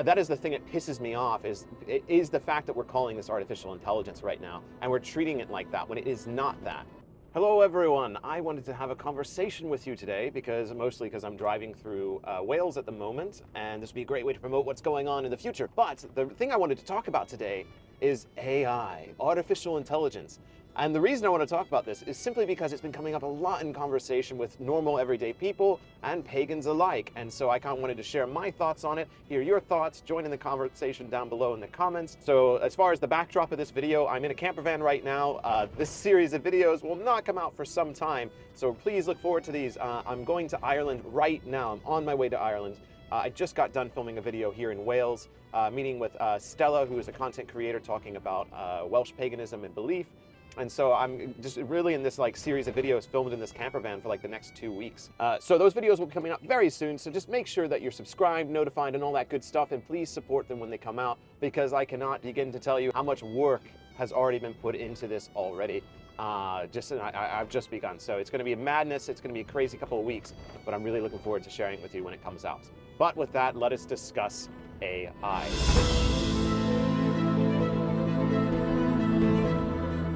That is the thing that pisses me off is the fact that we're calling this artificial intelligence right now, and we're treating it like that when it is not that. Hello everyone, I wanted to have a conversation with you today mostly because I'm driving through Wales at the moment, and this would be a great way to promote what's going on in the future. But the thing I wanted to talk about today is AI, artificial intelligence. And the reason I want to talk about this is simply because it's been coming up a lot in conversation with normal everyday people and pagans alike. And so I kind of wanted to share my thoughts on it, hear your thoughts, join in the conversation down below in the comments. So as far as the backdrop of this video, I'm in a camper van right now. This series of videos will not come out for some time, so please look forward to these. I'm going to Ireland right now. I'm on my way to Ireland. I just got done filming a video here in Wales, meeting with Stella, who is a content creator talking about Welsh paganism and belief. And so I'm just really in this series of videos filmed in this camper van for the next 2 weeks. So those videos will be coming up very soon. So just make sure that you're subscribed, notified, and all that good stuff. And please support them when they come out, because I cannot begin to tell you how much work has already been put into this already. I've just begun. So it's going to be a madness. It's going to be a crazy couple of weeks, but I'm really looking forward to sharing it with you when it comes out. But with that, let us discuss AI.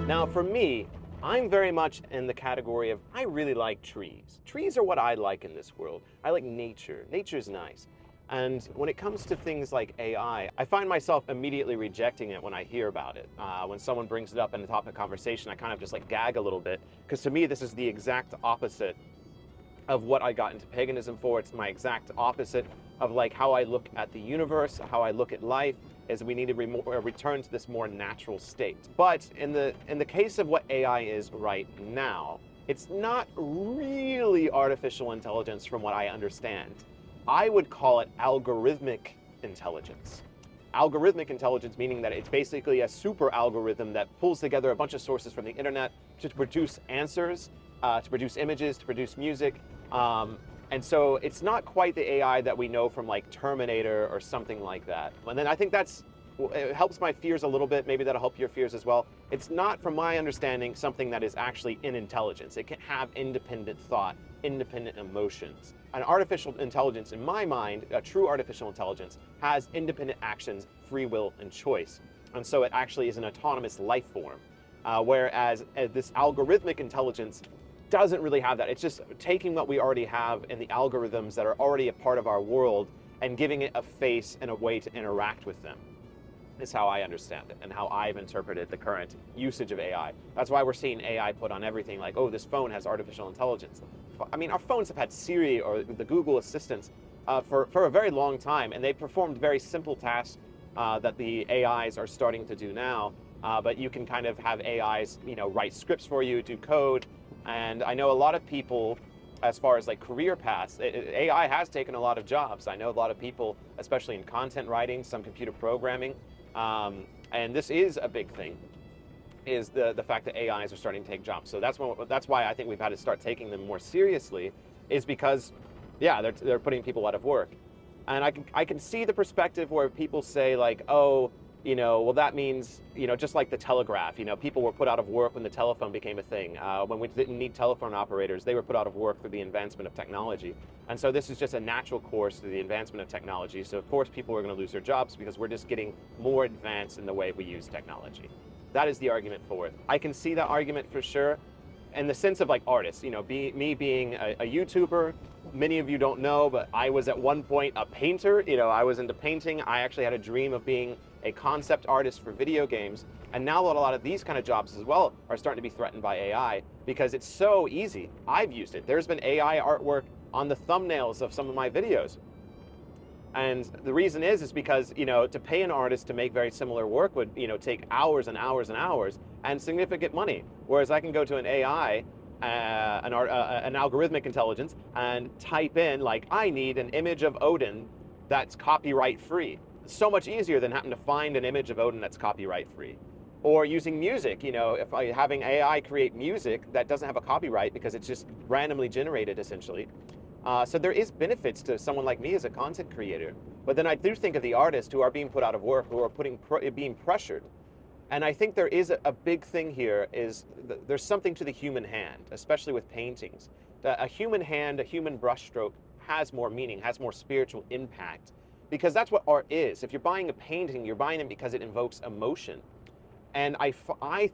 Now, for me, I'm very much in the category of I really like trees. Trees are what I like in this world. I like nature. Nature's nice. And when it comes to things like AI, I find myself immediately rejecting it when I hear about it. When someone brings it up in a topic conversation, I kind of just gag a little bit, because to me, this is the exact opposite of what I got into paganism for. It's my exact opposite of how I look at the universe, how I look at life, is we need to return to this more natural state. But in the case of what AI is right now, it's not really artificial intelligence from what I understand. I would call it algorithmic intelligence. Algorithmic intelligence meaning that it's basically a super algorithm that pulls together a bunch of sources from the internet to produce answers, to produce images, to produce music. And so it's not quite the AI that we know from Terminator or something like that. And then I think it helps my fears a little bit. Maybe that'll help your fears as well. It's not, from my understanding, something that is actually in intelligence. It can have independent thought, independent emotions. An artificial intelligence, in my mind, a true artificial intelligence, has independent actions, free will, and choice. And so it actually is an autonomous life form. Whereas this algorithmic intelligence doesn't really have that. It's just taking what we already have in the algorithms that are already a part of our world and giving it a face and a way to interact with them. Is how I understand it and how I've interpreted the current usage of AI. That's why we're seeing AI put on everything, oh, this phone has artificial intelligence. I mean, our phones have had Siri or the Google assistants for a very long time, and they performed very simple tasks that the AIs are starting to do now. But you can kind of have AIs, write scripts for you, do code. And I know a lot of people, as far as career paths, AI has taken a lot of jobs. I know a lot of people, especially in content writing, some computer programming, and this is a big thing, is the fact that AIs are starting to take jobs. So that's why I think we've had to start taking them more seriously, is because, yeah, they're putting people out of work. And I can see the perspective where people say oh, well, that means, just like the telegraph, people were put out of work when the telephone became a thing. When we didn't need telephone operators, they were put out of work through the advancement of technology. And so this is just a natural course through the advancement of technology. So of course people are going to lose their jobs because we're just getting more advanced in the way we use technology. That is the argument for it. I can see that argument for sure. In the sense of artists, me being a YouTuber, many of you don't know, but I was at one point a painter. I was into painting. I actually had a dream of being a concept artist for video games. And now a lot of these kind of jobs as well are starting to be threatened by AI because it's so easy. I've used it. There's been AI artwork on the thumbnails of some of my videos. And the reason is because, to pay an artist to make very similar work would, take hours and hours and hours and significant money. Whereas I can go to an AI, an algorithmic intelligence, and type in, I need an image of Odin that's copyright free. So much easier than having to find an image of Odin that's copyright free. Or using music, if having AI create music that doesn't have a copyright because it's just randomly generated essentially. So there is benefits to someone like me as a content creator. But then I do think of the artists who are being put out of work, who are being pressured. And I think there is a big thing here is there's something to the human hand, especially with paintings. A human hand, a human brushstroke has more meaning, has more spiritual impact because that's what art is. If you're buying a painting, you're buying it because it invokes emotion. And I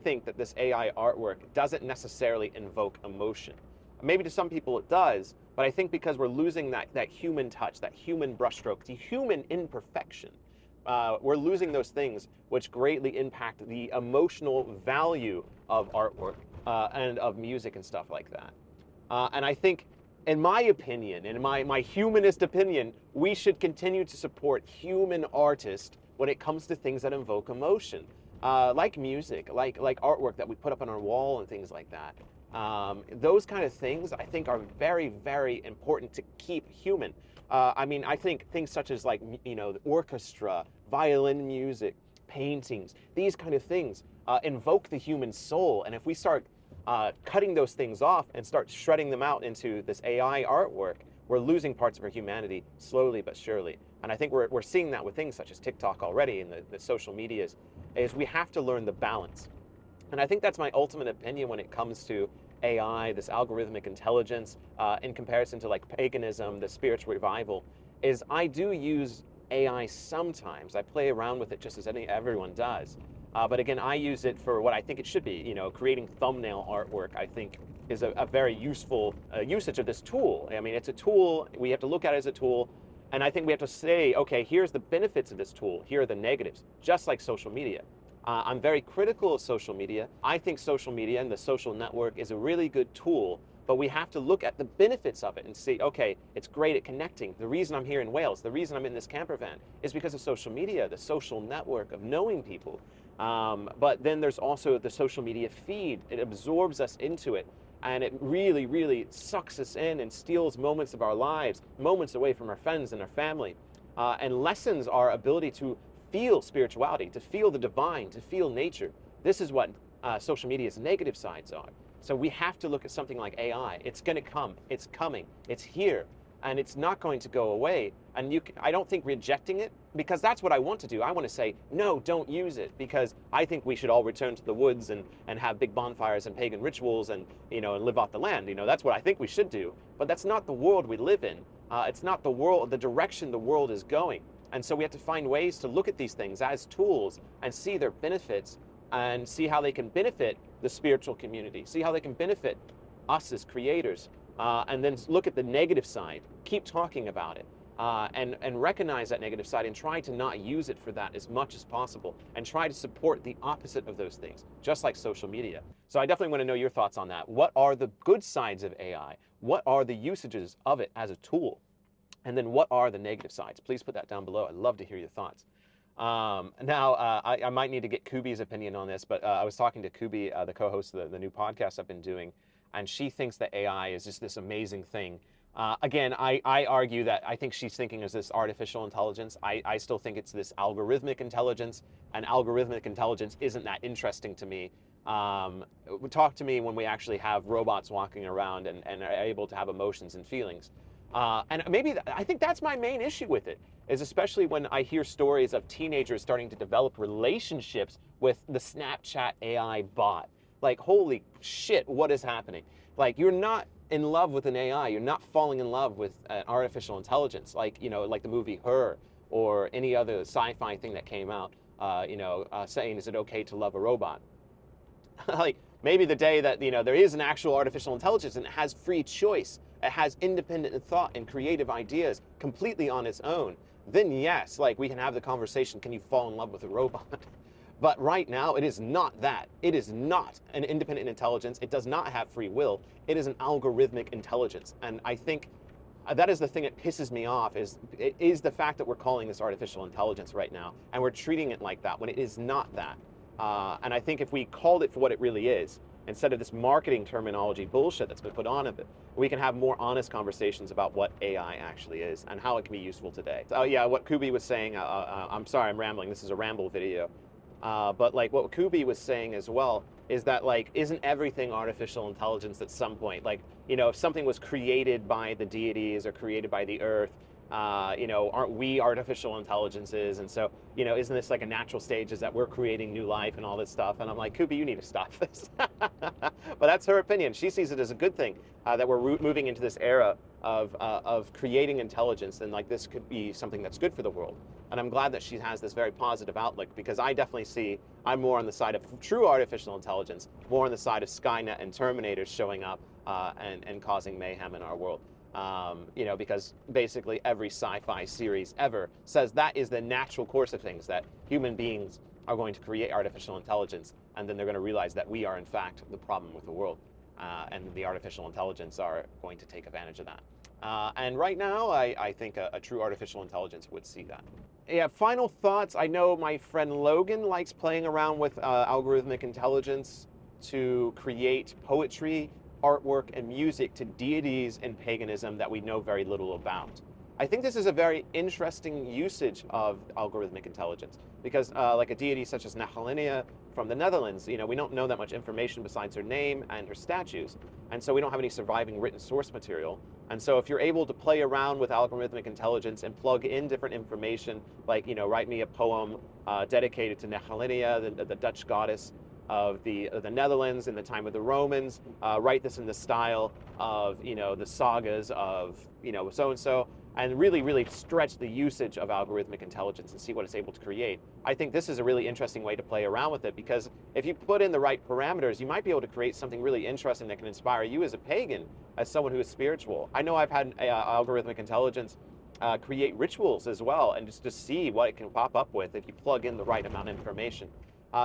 think that this AI artwork doesn't necessarily invoke emotion. Maybe to some people it does, but I think because we're losing that human touch, that human brushstroke, the human imperfection, we're losing those things which greatly impact the emotional value of artwork and of music and stuff like that. And I think, in my opinion, in my humanist opinion, we should continue to support human artists when it comes to things that invoke emotion, like music, like artwork that we put up on our wall and things like that. Those kind of things I think are very, very important to keep human. I mean, I think things such as like, the orchestra, violin music, paintings, these kind of things invoke the human soul. And if we start cutting those things off and start shredding them out into this AI artwork, we're losing parts of our humanity slowly but surely. And I think we're seeing that with things such as TikTok already and the social medias, is we have to learn the balance. And I think that's my ultimate opinion when it comes to AI, this algorithmic intelligence, in comparison to like paganism, the spiritual revival, is I do use AI sometimes. I play around with it just as everyone does. But again, I use it for what I think it should be. Creating thumbnail artwork, I think, is a very useful usage of this tool. I mean, it's a tool. We have to look at it as a tool. And I think we have to say, okay, here's the benefits of this tool. Here are the negatives, just like social media. I'm very critical of social media. I think social media and the social network is a really good tool, but we have to look at the benefits of it and see, okay, it's great at connecting. The reason I'm here in Wales, the reason I'm in this camper van is because of social media, the social network of knowing people. But then there's also the social media feed. It absorbs us into it, and it really, really sucks us in and steals moments of our lives, moments away from our friends and our family, and lessens our ability to feel spirituality, to feel the divine, to feel nature. This is what social media's negative sides are. So we have to look at something like AI. It's going to come. It's coming. It's here. And it's not going to go away. And I don't think rejecting it, because that's what I want to do. I want to say, no, don't use it, because I think we should all return to the woods and have big bonfires and pagan rituals and, and live off the land. That's what I think we should do. But that's not the world we live in. It's not the direction the world is going. And so we have to find ways to look at these things as tools and see their benefits and see how they can benefit the spiritual community, see how they can benefit us as creators, and then look at the negative side, keep talking about it, and recognize that negative side and try to not use it for that as much as possible, and try to support the opposite of those things, just like social media. So I definitely want to know your thoughts on that. What are the good sides of AI? What are the usages of it as a tool? And then what are the negative sides? Please put that down below. I'd love to hear your thoughts. I might need to get Kubi's opinion on this, but I was talking to Kubi, the co-host of the new podcast I've been doing, and she thinks that AI is just this amazing thing. Again, I argue that I think she's thinking of this artificial intelligence. I still think it's this algorithmic intelligence, and algorithmic intelligence isn't that interesting to me. Talk to me when we actually have robots walking around and are able to have emotions and feelings. And maybe I think that's my main issue with it, is especially when I hear stories of teenagers starting to develop relationships with the Snapchat AI bot. Like, holy shit, what is happening? Like, you're not in love with an AI. You're not falling in love with an artificial intelligence, like, like the movie Her, or any other sci-fi thing that came out, saying, is it okay to love a robot? Like, maybe the day that, there is an actual artificial intelligence and it has free choice, it has independent thought and creative ideas completely on its own, then yes, like, we can have the conversation, can you fall in love with a robot? But right now, it is not that. It is not an independent intelligence. It does not have free will. It is an algorithmic intelligence. And I think that is the thing that pisses me off, is the fact that we're calling this artificial intelligence right now, and we're treating it like that when it is not that. And I think if we called it for what it really is, instead of this marketing terminology bullshit that's been put on it, we can have more honest conversations about what AI actually is and how it can be useful today. So, yeah, what Kubi was saying, I'm sorry, I'm rambling. This is a ramble video. But like what Kubi was saying as well is that, like, isn't everything artificial intelligence at some point? Like, if something was created by the deities or created by the earth, aren't we artificial intelligences? And so, isn't this like a natural stage, is that we're creating new life and all this stuff? And I'm like, Kubi, you need to stop this. But that's her opinion. She sees it as a good thing. that we're moving into this era of creating intelligence, and like this could be something that's good for the world. And I'm glad that she has this very positive outlook, because I definitely see, I'm more on the side of true artificial intelligence, more on the side of Skynet and Terminators showing up and causing mayhem in our world. You know, because basically every sci-fi series ever says that is the natural course of things, that human beings are going to create artificial intelligence, and then they're going to realize that we are in fact the problem with the world, and the artificial intelligence are going to take advantage of that. And right now, I think a true artificial intelligence would see that. Yeah, final thoughts. I know my friend Logan likes playing around with algorithmic intelligence to create poetry, artwork, and music to deities in paganism that we know very little about. I think this is a very interesting usage of algorithmic intelligence, because like a deity such as Nehalinea from the Netherlands, you know, we don't know that much information besides her name and her statues, and so we don't have any surviving written source material. And so if you're able to play around with algorithmic intelligence and plug in different information, like, you know, write me a poem dedicated to Nehalinea, the Dutch goddess of the Netherlands in the time of the Romans, write this in the style of, you know, the sagas of, you know, so-and-so, and really stretch the usage of algorithmic intelligence and see what it's able to create. I think this is a really interesting way to play around with it, because if you put in the right parameters, you might be able to create something really interesting that can inspire you as a pagan, as someone who is spiritual. I know I've had algorithmic intelligence create rituals as well, and just to see what it can pop up with if you plug in the right amount of information.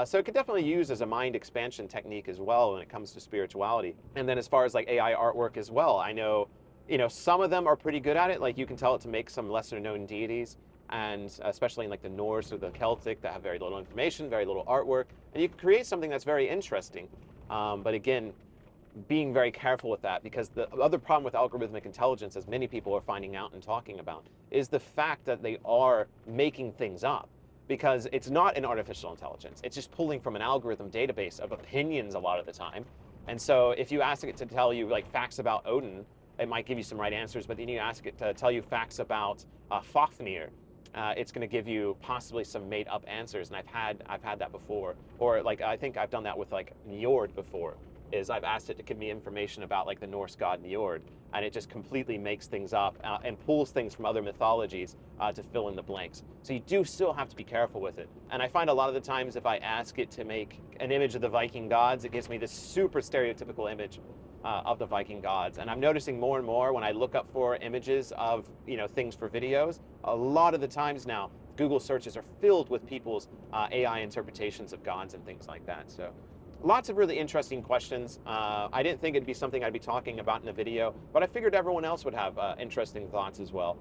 So it could definitely use as a mind expansion technique as well when it comes to spirituality. And then as far as like AI artwork as well, I know, you know, some of them are pretty good at it. Like you can tell it to make some lesser known deities, and especially in like the Norse or the Celtic, that have very little information, very little artwork, and you can create something that's very interesting. But again, being very careful with that, because the other problem with algorithmic intelligence, as many people are finding out and talking about, is the fact that they are making things up. Because it's not an artificial intelligence. It's just pulling from an algorithm database of opinions a lot of the time. And so if you ask it to tell you like facts about Odin, it might give you some right answers, but then you ask it to tell you facts about Fafnir, it's going to give you possibly some made up answers. And I've had that before. Or like, I think I've done that with like Njord before, is I've asked it to give me information about like the Norse god Njord, and it just completely makes things up and pulls things from other mythologies to fill in the blanks. So you do still have to be careful with it. And I find a lot of the times if I ask it to make an image of the Viking gods, it gives me this super stereotypical image of the Viking gods. And I'm noticing more and more when I look up for images of, you know, things for videos, a lot of the times now, Google searches are filled with people's AI interpretations of gods and things like that. So lots of really interesting questions. I didn't think it'd be something I'd be talking about in a video, but I figured everyone else would have interesting thoughts as well.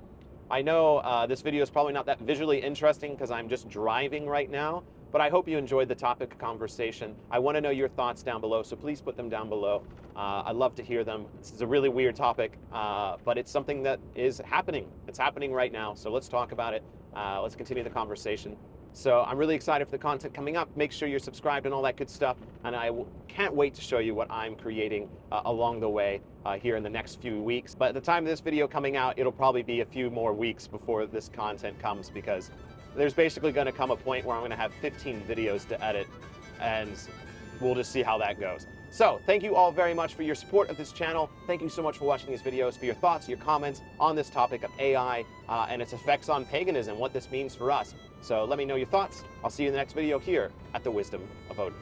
I know this video is probably not that visually interesting because I'm just driving right now, but I hope you enjoyed the topic of conversation. I want to know your thoughts down below, so please put them down below. I'd love to hear them. This is a really weird topic, but it's something that is happening. It's happening right now, so let's talk about it. Let's continue the conversation. So I'm really excited for the content coming up. Make sure you're subscribed and all that good stuff. And I can't wait to show you what I'm creating along the way here in the next few weeks. But at the time of this video coming out, it'll probably be a few more weeks before this content comes, because there's basically going to come a point where I'm going to have 15 videos to edit, and we'll just see how that goes. So thank you all very much for your support of this channel. Thank you so much for watching these videos, for your thoughts, your comments on this topic of AI and its effects on paganism, what this means for us. So let me know your thoughts. I'll see you in the next video here at the Wisdom of Odin.